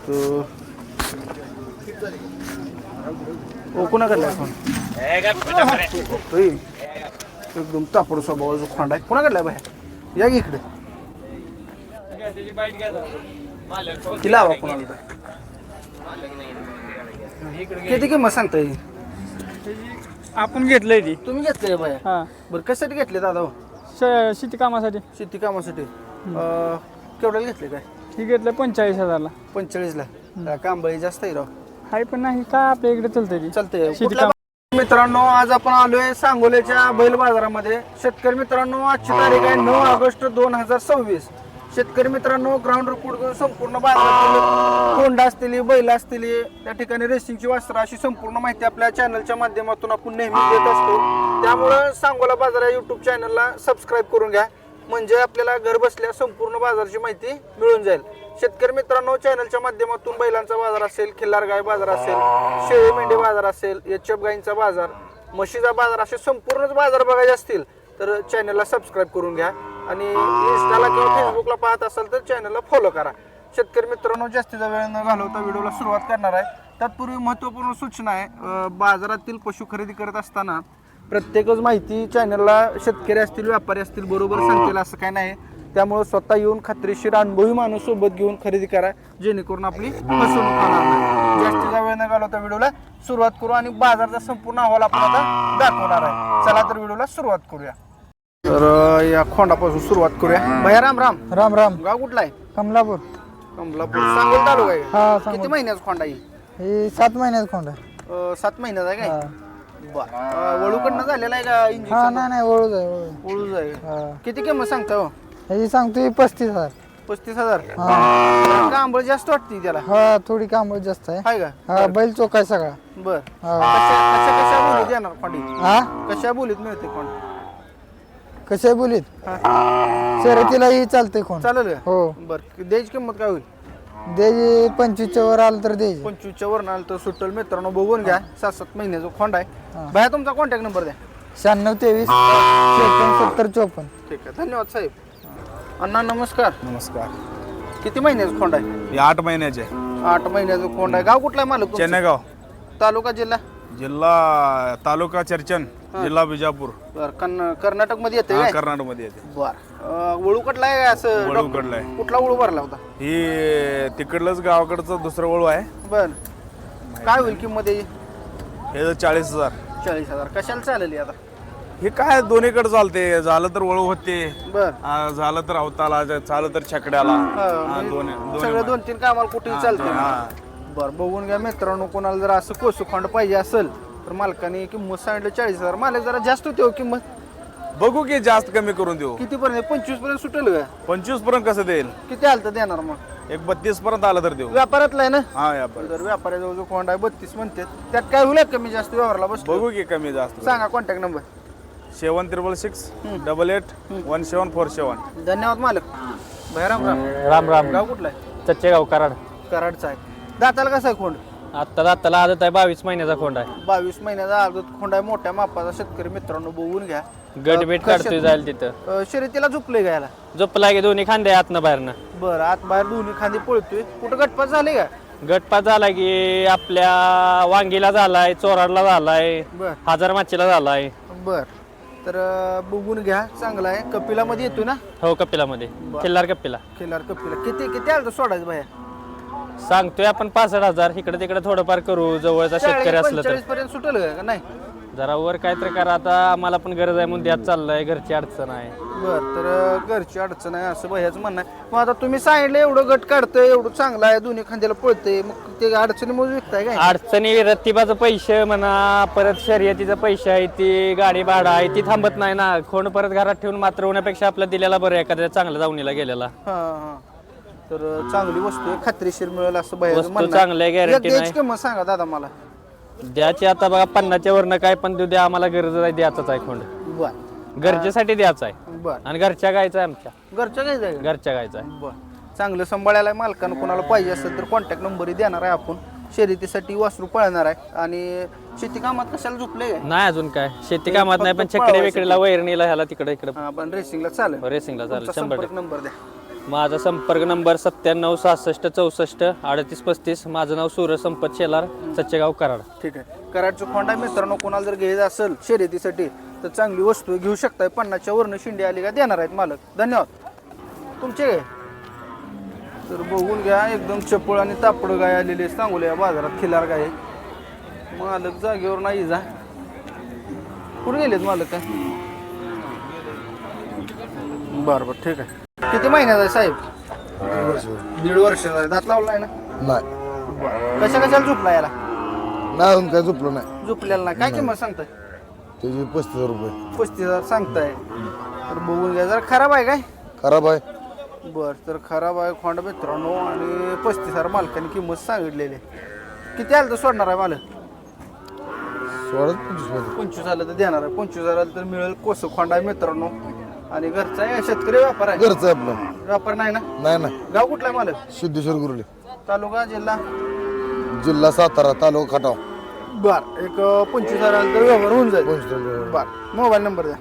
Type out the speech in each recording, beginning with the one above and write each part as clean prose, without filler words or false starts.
तो ओ कोणाकडला आहे फोन एकदम तापड स्वभावाचा खोंड आहे. कोणाकडला आहे बाहेर या की इकडे तिला हवा कोणाला तर. किती किंमत सांगता येईल? आपण घेतलंय ती. तुम्ही घेतले बाहेर? हा बरं कशासाठी घेतले दादा हो? शेती कामासाठी. शेती कामासाठी. केवढ्याला घेतले काय? ही घेतलं 45,000ला. 45ला. कांबळी जास्त आहे राव. हाय पण नाही का आपल्या इकडे चालतंय ती. चालतंय. शेती कुठल्या मित्रांनो आज आपण आलोय सांगोल्याच्या बैल बाजारामध्ये. शेतकरी मित्रांनो आजची तारीख आहे 9 ऑगस्ट 2026. शेतकरी मित्रांनो ग्राउंड रिपोर्ट संपूर्ण बाजारातील कोंडा असतील बैल असतील त्या ठिकाणी रेसिंगची वस्त्र अशी संपूर्ण माहिती आपल्या चॅनलच्या माध्यमातून आपण नेहमी देत असतो. त्यामुळं सांगोला बाजार या युट्यूब चॅनलला सबस्क्राईब करून घ्या म्हणजे आपल्याला घर बसल्या संपूर्ण बाजाराची माहिती मिळून जाईल. शेतकरी मित्रांनो चॅनलच्या माध्यमातून बैलांचा बाजार असेल, खिल्लार गाय बाजार असेल, शेळी मेंढी बाजार असेल, एचएफ गायींचा बाजार, म्हशीचा बाजार असे संपूर्णच बाजार बघायचे असतील तर चॅनलला सबस्क्राईब करून घ्या आणि इंस्टाला किंवा फेसबुकला पाहत असाल तर चॅनलला फॉलो करा. शेतकरी मित्रांनो जास्तीचा वेळ न घालवता व्हिडिओला सुरुवात करणार आहे. तत्पूर्वी महत्त्वपूर्ण सूचना आहे. बाजारातील पशु खरेदी करत असताना प्रत्येकच माहिती चॅनलला शेतकरी असतील व्यापारी असतील बरोबर सांगतील असं काय नाही. त्यामुळे स्वतः येऊन खात्रीशीर अनुभवी माणूस सोबत घेऊन खरेदी करा जेणेकरून आपली फसवणूक होणार नाही. जास्तीचा वेळ न घालवता व्हिडिओला सुरुवात करू आणि बाजाराचा संपूर्ण अहवाल आपण आता दाखवणार आहे. चला तर व्हिडिओला सुरुवात करूया. तर या खोंडापासून सुरुवात करूया. भैया राम राम. राम राम. गाव कुठला आहे? कमलापूर. कमलापूर. सांगोल तालुका आहे. हा सांगोल. किती महिन्याचा खोंडा आहे? हे 7 महिन्यात कोंड आहे. 7 महिन्याचा आहे काय? बरं. वळूकडनं झालेला आहे का हा इंजेक्शन? नाही वळूच आहे वळूच आहे. हा. किती किंमत सांगता हो? हे सांगतोय 35,000. 35,000. हा कांबळ जास्त वाटते त्याला हा थोडी काम जास्त आहे. आहे का? हा बैल चोख आहे सगळा. बर. हा. कशा बोलीत येणार खोंडी? हा कशा बोलीत मिळते खोंड? कसे बोलीत शर्यतीलाही चालतंय कोण. चालेल का? हो बर. द्यायची किंमत काय होईल? द्यायची 25च्या वर आलं तर द्यायची. 25च्या वर आलं तर सुटल. मित्रांनो बघून घ्या. 7-7 महिन्याचा खोंड आहे. हा. बाया तुमचा कॉन्टॅक्ट नंबर द्या. 96 23 53 70 54. ठीक आहे. धन्यवाद साहेब. अण्णा नमस्कार. नमस्कार. किती महिन्याचा खोंड आहे? हे 8 महिन्याचे 8 महिन्याचा खोंड आहे. गाव कुठला आहे मालक तुमचं? चेन्नईगाव, तालुका जिल्हा? जिल्हा तालुका चर्चन, जिल्हा बिजापूर. बर. कर्नाटक मध्ये येते काय? कर्नाटक मध्ये येते. बर. वळू कटला आहे असं? वळू कडलाय. कुठला वळू भरला होता? ही तिकडलंच गावाकडचं दुसरं वळू आहे. बर. काय होईल किंमत याची? हे 40,000. 40,000. कशाला चालेल आता? हे काय दोन्हीकडे चालते. झालं तर वळू होते, बर. झालं तर अवताला, झालं तर छकड्याला. सगळं 2-3 कामाला कुठेही चालते. बर. बघून घ्या मित्रांनो. कोणाला जर असं कोसू खोंड पाहिजे असेल तर मालकाने किंमत सांगितलं 40,000. मालक जरा जास्त होते हो किंमत. बघू की जास्त कमी करून देऊ. किती पर्यंत? 25 पर्यंत सुटेल का? 25 पर्यंत कसं देईल? किती आलं तर देणार मग? एक 32 पर्यंत आलं तर देऊ. व्यापारातला आहे ना? हा यापर जर व्यापाऱ्याजवळ जो खोंड आहे 32 म्हणतात त्यात काय होईल कमी जास्त व्यवहारला बस. बघू की कमी जास्त. सांगा कॉन्टॅक्ट नंबर. 7666 88 1747. धन्यवाद मालक. भैराम राम. राम राम. गाव कुठला आहे? चच्चेगाव कराड. कराडचा आहे. दाताला कसा आहे खोंड? आत्ताला आदत आहे 22 महिन्याचा खोंड आहे. 22 महिन्याचा आदत खोंड आहे. मोठ्या मापाचा. शेतकरी मित्रांनो बघून घ्या. गटबेट काढतोय जाईल तिथं. शर्यतीला झोपले घ्यायला? झोपला की दोन्ही खांदे आतनं बाहेरनं. बरं. आत बाहेर दोन्ही खांदे पळतोय. कुठं गटपास झाले का? गटपात झाला की आपल्या वांगीला झालाय, चोराडला झालाय, बर. हजार माचीला झालाय. बर. तर बघून घ्या. चांगला आहे. कपिलामध्ये येतोय ना? हो कपिलामध्ये. खिल्लार कपिला. खिल्लार कपिला. किती आलं तर सोडायचं बाया? सांगतोय आपण 65,000. इकडे तिकडे थोडंफार करू. जवळचा शेतकरी असलं तर 45 पर्यंत सुटेल का नाही? जरा वर काहीतरी करा. आता आम्हाला पण गरज आहे म्हणून द्यात चाललंय. घरची अडचण आहे. बर. तर घरची अडचण आहे असं भैयाचं म्हणणं आहे. मग आता तुम्ही सांगितलं एवढं गट काढतंय, एवढं चांगलं आहे, दोन्ही खांद्याला पळतंय, मग ते अडचणी मग विकताय काय? अडचणी रत्तीबाचं पैसे म्हणा, परत शर्यतीचं पैसे आहे, ती गाडी भाडा आहे, ती थांबत नाही ना. खोंड परत घरात ठेवून मात्र होण्यापेक्षा आपला दिलेला बरं एखाद्या चांगल्या जाऊनीला गेलेला. हा. तर चांगली वस्तू आहे. खात्रीशीर मिळेल असं भैयाचं वस्तू म्हणणं आहे. चांगली आहे, गॅरंटी द्यायची नाही. किंमत सांगा दादा मला. द्याची आता बघा 50च्या वरनं काय पण देऊ द्या, आम्हाला गरज आहे द्यायचाच आहे खोंड. बर. गरजेसाठी द्यायचा आहे बर. आणि घरच्या गायचा आहे आमच्या. घरच्या काय जाईल? घरच्या गायचा आहे. बर. चांगलं सांभाळायला मालकानं कोणाला पाहिजे असेल तर कॉन्टॅक्ट नंबरही देणार आहे आपण. शर्यतीसाठी वासरू पळणार आहे आणि शेती कामात कशाला झोपले काय? नाही अजून काय शेती कामात नाही, पण छकडे वेकडेला वैरणीला ह्याला तिकडे इकडे पण रेसिंगला चालेल. रेसिंगला चालेल. तुमचा 100% संपर्क नंबर द्या. माझा संपर्क नंबर 9766643835. माझं नाव सूरज संपत शेलार, सच्चेगाव कराड. ठीक आहे. कराडचं खोंडा मित्रांनो कोणाला जर घ्यायचं असेल शर्यतीसाठी तर चांगली वस्तू घेऊ शकताय. 50च्या वरनं शिंडी आली का देणार आहेत मालक. धन्यवाद. तुमचे काय तर बघून घ्या एकदम चपळ आणि तापड गाय आलेली सांगूले या बाजारात. खिलार गाय मालक जागेवर नाही जा. कुठे गेलेत मालक काय? बरं बरं ठीक आहे. किती महिन्याचा आहे साहेब? 1.5 वर्षाचा आहे. दात लावलाय ना? नाही कशा कशाला झोपला याला? नाही काय झोपलो नाही. झोपलेला नाही. काय किंमत सांगताय? त्याची 35,000 रुपये. 35,000 सांगताय. तर बघून घ्या. जरा खराब आहे काय? खराब आहे. बर तर खराब आहे खोंड मित्रांनो आणि 35,000 मालकाने किंमत सांगितलेली. किती आलं तर सोडणार आहे मालक? 25 आलं तर देणार आहे. 25,000 आलं तर मिळेल. कोस खोंड आहे मित्रांनो आणि घरचा आहे. शेतकरी व्यापार आहे. घरचं आहे आपलं. व्यापार नाही ना? नाही ना. गाव कुठला आहे मालक? सिद्धेश्वर गुरुले, तालुका जिल्हा? जिल्हा सातारा, तालुका खटाव. बर एक 25,000 आलं तर व्यवहार होऊन जाईल. बर मोबाईल नंबर द्या.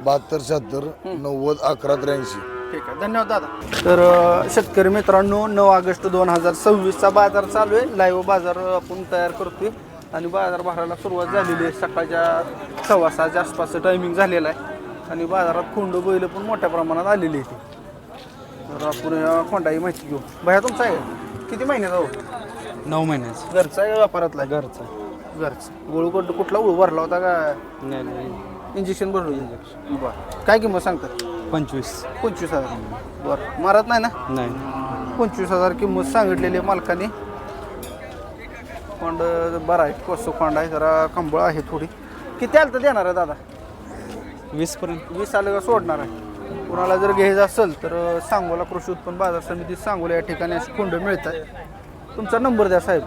7276 90 11 83. ठीक आहे. धन्यवाद दादा. तर शेतकरी मित्रांनो 9 ऑगस्ट 2026चा बाजार चालू आहे. लाईव्ह बाजार आपण तयार करतोय आणि बाजार भरायला सुरुवात झालेली आहे. सकाळच्या 6:15च्या आसपासचं टायमिंग झालेलं आहे आणि बाजारात खोंड बैल पण मोठ्या प्रमाणात आलेली आहे. तर आपण या खोंडाची माहिती घेऊ. भैया तुमचा आहे किती महिन्याचा हो? 9 महिन्याचं. घरचा आहे व्यापारातला आहे? घरचा. गुळू कुठला उळू भरला होता का? नाही. इंजेक्शन भरलं? इंजेक्शन. बरं काय किंमत सांगतात? 25,000. बरं मारत नाही ना? नाही. 25,000 किंमत सांगितलेली आहे मालकाने. खोंड बरा आहे. कसं खोंड आहे जरा कंबळ आहे थोडी. किती आलं तर देणार आहे दादा? 20 पर्यंत. 20 आलं का सोडणार आहे? कुणाला जर घ्यायचं असेल तर सांगोला कृषी उत्पन्न बाजार समिती सांगोला या ठिकाणी अशी खोंड मिळतात. तुमचा नंबर द्या साहेब.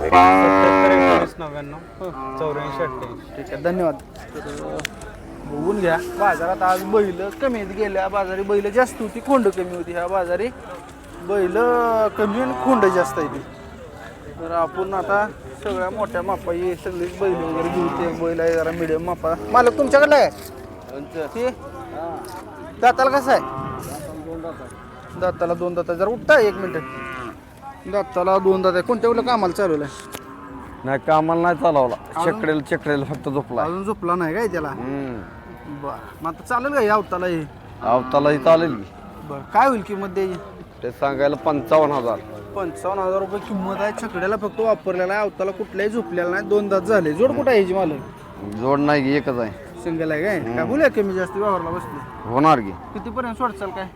77 ठीक आहे. धन्यवाद. तर बघून घ्या बाजारात आज बैल कमी आहेत. गेल्या बाजारी बैल जास्त होती, खोंड कमी होती. ह्या बाजारी बैल कमी आणि खोंड जास्त आहे ती. तर आपण आता सगळ्या मोठ्या मापाई सगळीच बैल वगैरे घेऊ. ते बैल आहे जरा मिडियम मापा. मालक तुमच्याकडलं आहे ते? दाताला कसं आहे? दाताला 2 दात आहे. जरा उठता 1 मिनिट. दाताला 2 दात आहे. कोणत्या वेळेला कामाला चालवलं आहे? नाही कामाला नाही चालवला. चकडेल फक्त झोपला. अजून झोपला नाही काय त्याला? बरं मग आता चालेल का या अवताला हे? अवतालाही चालेल की. बरं काय होईल किंमत द्यायची? ते सांगायला 55,000. 55,000 रुपये किंमत आहे. छकड्याला फक्त वापरलेला आहे. अवताला कुठलाही झोपलेला नाही. 2 दात झाले. जोड कुठं यायची मालक? जोड नाही की एकच आहे. सिंगल आहे काय? काय बोलूया कमी जास्त व्यवहारला बसले? होणार की. कितीपर्यंत सोडचाल काय?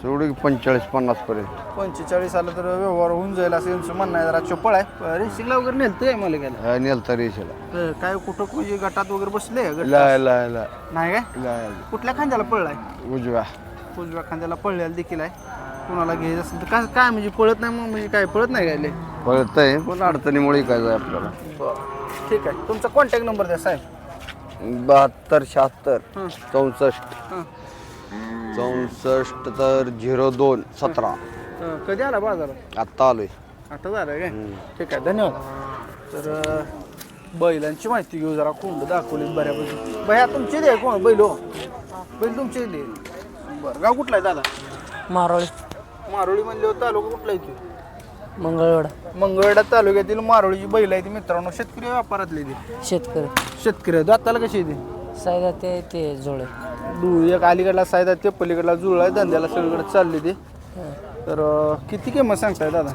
सोडू की 45-50 पर्यंत. 45 आलं तर व्यवहार होऊन जाईल असं यांचं म्हणणं आहे. जरा चपळ आहे. रेसिंगला वगैरे नेलतं आहे मला काय? नेल तरी काय कुठं म्हणजे गटात वगैरे बसले? नाही काय? कुठल्या खांद्याला पळलाय? उजव्या खांद्याला पळलेला देखील आहे. कुणाला घ्यायचं असेल तर काय म्हणजे पळत नाही मग म्हणजे काय पळत नाही काय? पळत आहे पण अडचणीमुळे काय जाय आपल्याला. ठीक आहे. तुमचा कॉन्टॅक्ट नंबर द्या साहेब. 7276 हं. 64 हं. 64 तर 02 17. कधी आला बाजारात? आत्ता आलोय. आता झालं काय? ठीक आहे. धन्यवाद. तर बैलांची माहिती घेऊ. जरा कोंड दाखवली बऱ्यापैकी. भैया तुमचे दे कोण बैल हो? बैल तुमचे दे. बरं गाव कुठला आहे दादा? मारोळी, मारोळी म्हणले होता. तालुका कुठला आहे? मंगळवेढा. मंगळवेढा तालुक्यातील मारोळीची बैल आहे ती मित्रांनो. शेतकरी व्यापारातली ती. शेतकरी दाताला कशी आहे ती? सायदा ते जोळे. एक अलीकडला सायदा ते पलीकडला जुळ आहे. धंद्याला सगळीकडे चालली ती. तर किती किंमत सांगताय दादा?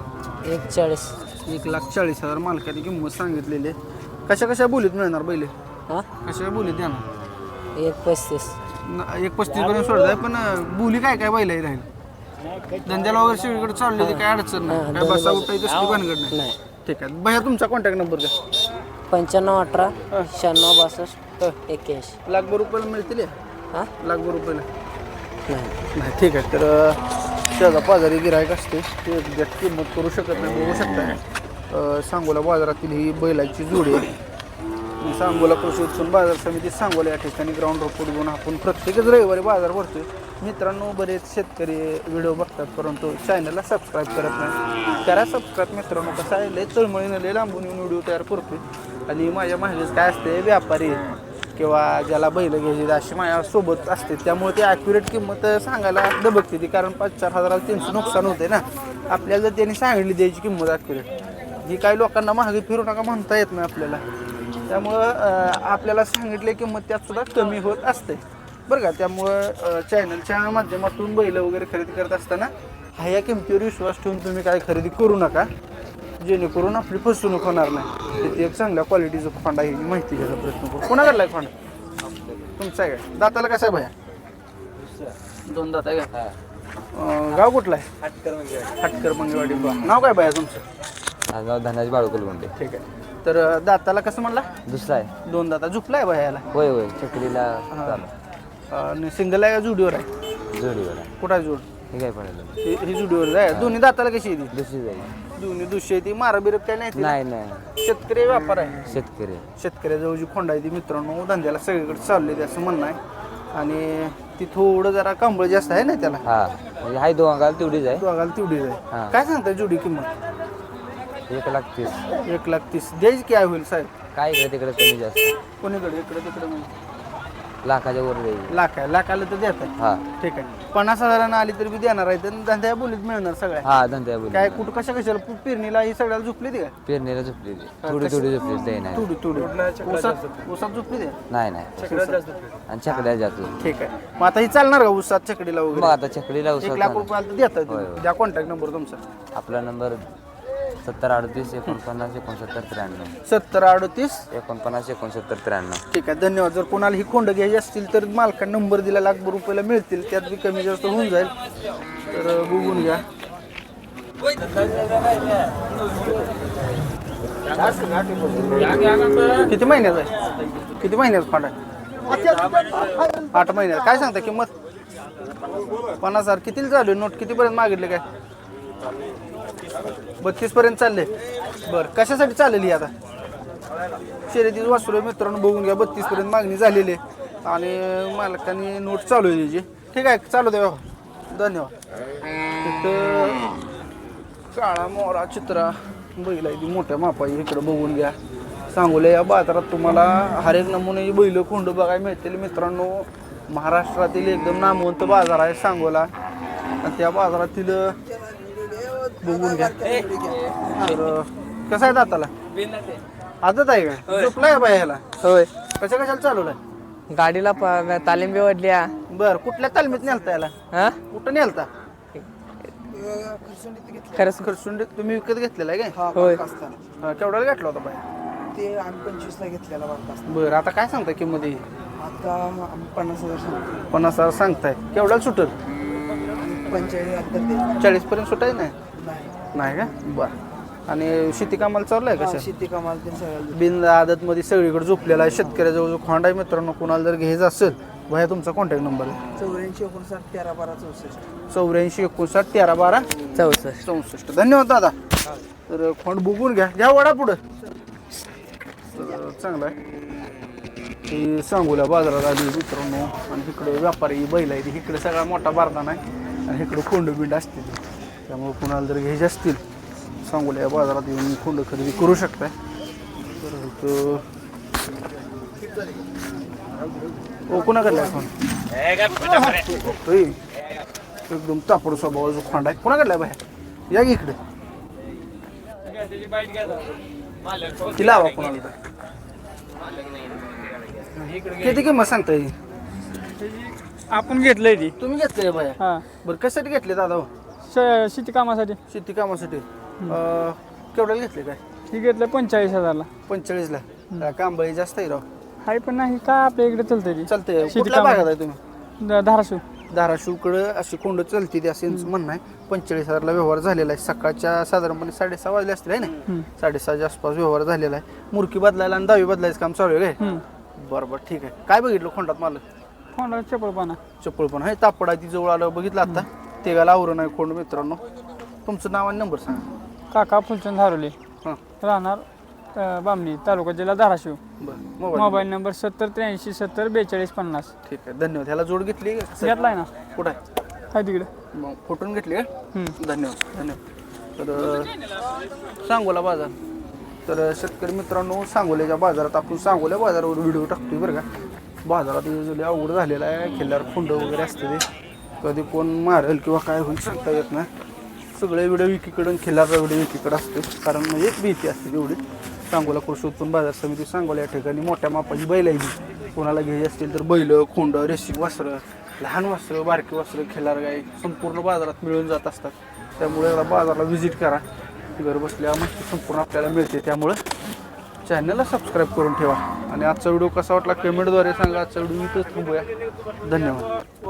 140. 1,40,000 मालकाची किंमत सांगितलेली आहे. कशा बोलीत मिळणार बैल? कशा बोलीत देणार? 135. 1,35 पर्यंत सोडताय पण बोली काय बैल आहे राहील? धंद्याला वगैरे सगळीकडे चालली ती. काय अडचण नाही? काय बसा उठायची तसली भानगड नाही? ठीक आहे. भैया तुमचा कॉन्टॅक्ट नंबर द्या. 9518 96 62 81. लाखभर रुपयाला मिळतील? हां लाखभर रुपयाला नाही. नाही. ठीक आहे. तर शेजा बाजारी गिरायक असते ते एक्झॅक्ट किंमत करू शकत नाही. बघू शकता सांगोला बाजारातील ही बैलाची जोडी आहे. सांगोला कृषी उत्पन्न बाजार समिती सांगोला या ठिकाणी ग्राउंड रिपोर्ट घेऊन आपण प्रत्येकच रविवारी बाजार भरतोय. मित्रांनो बरेच शेतकरी व्हिडिओ बघतात परंतु चॅनलला सबस्क्राईब करत नाही. करा सबस्क्राईब मित्रांनो. कसं आहे लय तळमळीनं लय लांबून येऊन व्हिडिओ तयार करतोय आणि माझ्या माहितीच काय असते व्यापारी किंवा ज्याला बैल घ्यायची अशी माझ्यासोबत असते, त्यामुळे ती ॲक्युरेट किंमत सांगायला दबकते ती, कारण 5-4 हजाराला त्यांचं नुकसान होते ना. आपल्याला जर त्यांनी सांगितली द्यायची किंमत ॲक्युरेट, ही काही लोकांना महागी फिरू नका म्हणता येत नाही आपल्याला, त्यामुळं आपल्याला सांगितले किंमत त्यात सुद्धा कमी होत असते बरं का. त्यामुळं चॅनलच्या माध्यमातून बैल वगैरे खरेदी करत असताना ह्या किमतीवर विश्वास ठेवून तुम्ही काय खरेदी करू नका, जेणेकरून आपली फसवणूक होणार नाही. तिथे एक चांगल्या क्वालिटीचं खोंडा ही माहिती घ्यायचा प्रयत्न करू. कोणाकडला आहे खोंडा? तुमचा आहे काय? दाताला कसा आहे भया? 2 दात आहे का? गाव कुठला आहे? हटकर मंगेवाडी. नाव काय भया तुमचं? नाव धनाजी बाळू गुंडे. ठीक आहे. तर दाताला कसं म्हणला? दुसरा आहे. 2 दाता. झुपला आहे भयाला? होय होय, चकडीला आणि सिंगल आहे का जुडीवर आहे? जोडीवर आहे. कुठं आहे जोड? हे काय पडेल? ही जुडीवर आहे. दोन्ही दाताला कशी येते? दुसरी जाईल. दोन्ही दुसरी आहे ती. मारा बिरत काय नाही? नाही नाही, शेतकरी व्यापार आहे. शेतकरी. शेतकऱ्याजवळ जी खोंड आहे ती मित्रांनो धंद्याला सगळीकडे चालले ते असं म्हणणं आहे. आणि ती थोडं जरा कांबळ जास्त आहे ना त्याला. हा म्हणजे हाय दोघांना तेवढीच आहे. दोघाला तेवढीच आहे. हा. काय सांगताय जुडी किंमत? 1,30,000. 1,30,000 द्यायची काय होईल साहेब? काय इकडे तिकडे कमी जास्त कोणीकडे इकडे तिकडे म्हणजे लाखाच्या वर जाईल. लाख आहे. लाख आलं तर देत आहे. हा. ठीक आहे. 50,000 आली तरी बी देणार आहे. तर धंद्या बोलीत मिळणार सगळ्या. हा धंद्या बोल. काय कुठं कशाला पेरणीला ही सगळ्याला झुपली ती काय? पेरणीला झोपली थोडी थोडी झोपली ते नाही. थोडी ऊसात झुपली ते? नाही नाही, आणि चकड्या जातो. ठीक आहे. मग आता ही चालणार का ऊसात चकडीला मग वगैरे? आता चकडीला 1,00,000 रुपयाला तर देतात. होय, होय. द्या कॉन्टॅक्ट नंबर तुमचा. आपला नंबर 7038 49 69 93. 7038. 49 69 93. ठीक आहे. धन्यवाद. जर कोणाला ही खोंड घ्यायची असतील तर मालकाने नंबर दिला, लाखभर रुपयाला मिळतील. त्यात बी कमी जास्त होऊन जाईल, तर बघून घ्या. किती महिन्याचा आहे? किती महिन्याचा खोंड आहे? 8 महिन्याचा. काय सांगता किंमत? 50,000. कितीला चालू आहे? नोट कितीपर्यंत मागितले काय? 32 पर्यंत चालले. बरं, कशासाठी चाललेली आता? शर्यतीच वासरू मित्रांनो बघून घ्या. 32 पर्यंत मागणी झालेली आहे आणि मालकाने नोट चालू आहे त्याची. ठीक आहे, चालू द्या. धन्यवाद. तिथं काळा मोरा चित्रा बैल आहे ती मोठ्या मापाई. इकडं बघून घ्या. सांगोल्या या बाजारात तुम्हाला हर एक नमुन्याची बैल खोंड बघायला मिळतील मित्रांनो. महाराष्ट्रातील एकदम नामवंत बाजार आहे सांगोला, आणि त्या बाजारातील बघून घ्या. तर कसं आहे दाताला? आदत आहे का? झोपलाय का बाई ह्याला? होय. कशाला चालवलाय? गाडीला तालीम बिवडल्या. बर, कुठल्या तालमीत नेलता याला? हा कुठं नेलता? खरंच. खरसुंडीत. तुम्ही विकत घेतलेला आहे काय? होय. केवढ्याला घेतला होता बाई? ते आम्ही 25ला घेतलेला वाटतं. बरं, आता काय सांगताय किंमत? आता आम्ही 50,000 सांगतो. 50,000 सांगताय. केवढ्याला सुटल? 45,000 40 पर्यंत सुटाय नाही? नाही. नाही का? बरं. आणि शेती कामाला चालू आहे कसं? शेती कामाला ते सगळं बिन आदत मध्ये सगळीकडे झोपलेला आहे. शेतकऱ्याजवळ जो खोंड आहे मित्रांनो, कोणाला जर घ्यायचं असेल भया तुमचा कॉन्टॅक्ट नंबर आहे? 84 59 13 12 64. 84 59 13 12 64. धन्यवाद दादा. तर खोंड बघून घ्या. घ्या वडा पुढं. तर चांगला आहे. ती सांगोल्या बाजारात आली मित्रांनो, आणि इकडे व्यापारी बैल आहे. इकडे सगळा मोठा बारदाना आहे आणि इकडे खोंड बिंड असते. त्यामुळे कोणाला जर घ्यायचे असतील सांगोल्या बाजारात येऊन खोंड खरेदी करू शकताय. तर कोणाकडला आहे फोन? एकदम तापड स्वभावाचा खोंड आहे. कोणाकडला आहे बाहेर? या की इकडे. तिला हवा कोणाला तर. किती किंमत सांगताय? आपण घेतलंय ती. तुम्ही घेतले बाया? हा, बरं, कशासाठी घेतले दादा? शेती कामासाठी. शेती कामासाठी. केवढ्याला घेतले काय? ही घेतलं 45,000ला. 45ला. कांबळी जास्त आहे राव. हाय पण नाही का आपल्या इकडे चालतंय ती. चालतंय. शेती कुठल्या कामाला. भागात आहे तुम्ही? धाराशिव. धाराशिवकडे अशी कोंड चालते ती असं म्हणणं आहे. 45,000ला व्यवहार झालेला आहे. सकाळच्या साधारणपणे 6:30 वाजले असतील आहे ना? 6:30च्या आसपास व्यवहार झालेला आहे. मुरकी बदलायला आणि दावी बदलायचं काम चालू आहे काय? बरं बरं, ठीक आहे. काय बघितलं खोंडात मला? खोंडा चपळपाना. चप्पल पण आहे. तापडा ती जवळ आलं बघितलं आता. तेगाला आवरण आहे खोंड मित्रांनो. तुमचं नाव आणि नंबर सांगा. काका फुलचंद धारोले, हां, राहणार बामणी, तालुका जिल्हा धाराशिव. बरं. Mobile mobile number 70 83 70 42 50. ठीक आहे. धन्यवाद. ह्याला जोड घेतली का? घेतलाय ना? कुठं आहे? काय तिकडे? मग फोटोन घेतली का? धन्यवाद. धन्यवाद. तर सांगोला बाजार तर शेतकरी मित्रांनो सांगोल्याच्या बाजारात आपण सांगोल्या बाजारावर व्हिडिओ टाकतोय बरं का. बाजारात युजली अवघड झालेला आहे, खिल्लार खुंड वगैरे असते ते, कधी कोण मारेल किंवा काय होईल सांगता येत नाही. सगळे व्हिडिओ एकीकडून खिल्लारचा व्हिडिओ एकीकडे असते, कारण म्हणजे भीती असते तेवढी. सांगोला कृषी उत्पन्न बाजार समिती सांगोला या ठिकाणी मोठ्या मापाची बैल आहे. कोणाला घ्यायची असतील तर बैल, खोंड, रेसिंग वासरं, लहान वासरं, बारकी वासरं, खिल्लार गाय संपूर्ण बाजारात मिळून जात असतात. त्यामुळे याला बाजाराला व्हिजिट करा, घर बसल्या माहिती संपूर्ण आपल्याला मिळते. त्यामुळं चॅनलला सबस्क्राईब करून ठेवा आणि आजचा व्हिडिओ कसा वाटला कमेंटद्वारे सांगा. आजचा व्हिडिओ इथंच थांबूया. धन्यवाद.